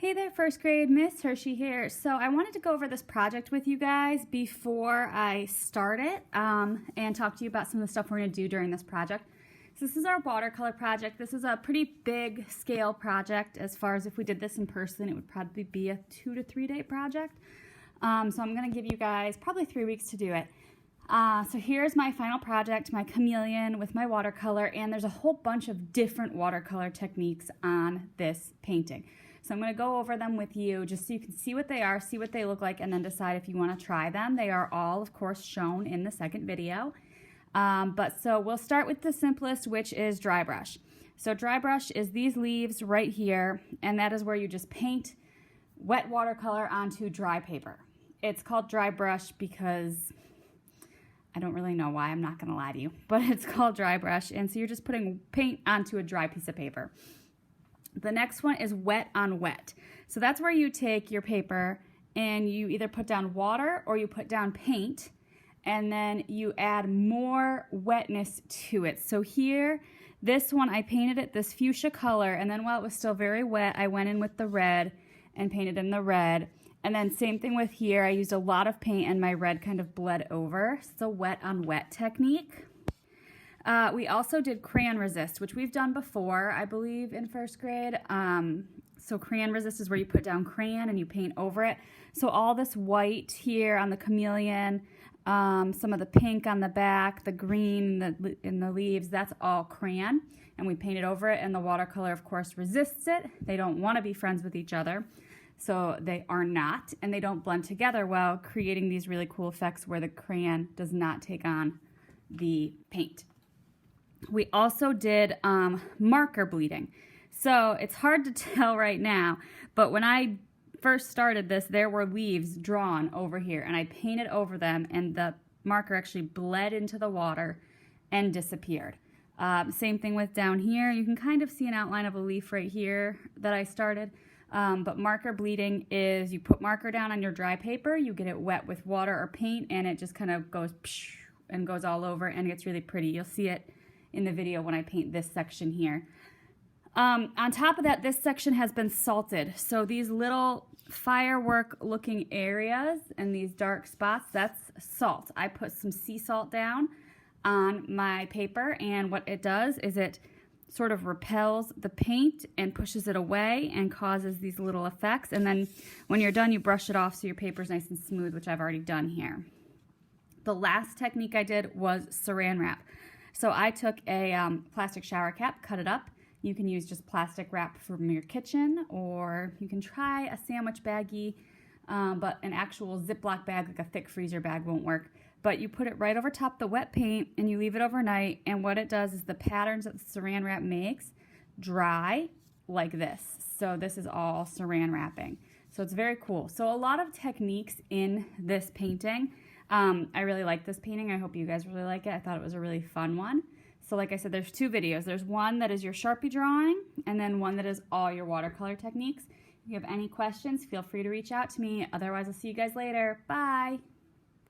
Hey there, first grade, Miss Hershey here. So I wanted to go over this project with you guys before I start it and talk to you about some of the stuff we're going to do during this project. So this is our watercolor project. This is a pretty big scale project. As far as if we did this in person, it would probably be a 2 to 3 day project. So I'm going to give you guys probably 3 weeks to do it. So here's my final project, my chameleon with my watercolor, and there's a whole bunch of different watercolor techniques on this painting. So I'm going to go over them with you just so you can see what they are, see what they look like, and then decide if you want to try them. They are all, of course, shown in the second video. So we'll start with the simplest, which is dry brush. So dry brush is these leaves right here, and that is where you just paint wet watercolor onto dry paper. It's called dry brush because I don't really know why, I'm not going to lie to you, but it's called dry brush, and so you're just putting paint onto a dry piece of paper. The next one is wet on wet. So that's where you take your paper and you either put down water or you put down paint, and then you add more wetness to it. So here, this one, I painted it this fuchsia color, and then while it was still very wet, I went in with the red and painted in the red. And then same thing with here, I used a lot of paint and my red kind of bled over. It's a wet on wet technique. We also did crayon resist, which we've done before, I believe, in first grade. So crayon resist is where you put down crayon and you paint over it. So all this white here on the chameleon, some of the pink on the back, the green in the leaves, that's all crayon. And we painted over it, and the watercolor, of course, resists it. They don't want to be friends with each other. So they are not, and they don't blend together well, creating these really cool effects where the crayon does not take on the paint. We also did marker bleeding. So it's hard to tell right now, but when I first started this, there were leaves drawn over here, and I painted over them, and the marker actually bled into the water and disappeared. Same thing with down here. You can kind of see an outline of a leaf right here that I started. But marker bleeding is you put marker down on your dry paper, you get it wet with water or paint, and it just kind of goes and goes all over and gets really pretty. You'll see it in the video when I paint this section here. On top of that, this section has been salted. So these little firework looking areas and these dark spots, that's salt. I put some sea salt down on my paper, and what it does is it sort of repels the paint and pushes it away and causes these little effects. And then when you're done, you brush it off so your paper's nice and smooth, which I've already done here. The last technique I did was saran wrap. So I took a plastic shower cap, cut it up. You can use just plastic wrap from your kitchen, or you can try a sandwich baggie, but an actual Ziploc bag, like a thick freezer bag, won't work. But you put it right over top the wet paint and you leave it overnight, and what it does is the patterns that the saran wrap makes dry like this. So this is all saran wrapping. So it's very cool. So a lot of techniques in this painting. I really like this painting. I hope you guys really like it. I thought it was a really fun one. So like I said, there's 2 videos. There's one that is your Sharpie drawing, and then one that is all your watercolor techniques. If you have any questions, feel free to reach out to me. Otherwise, I'll see you guys later. Bye.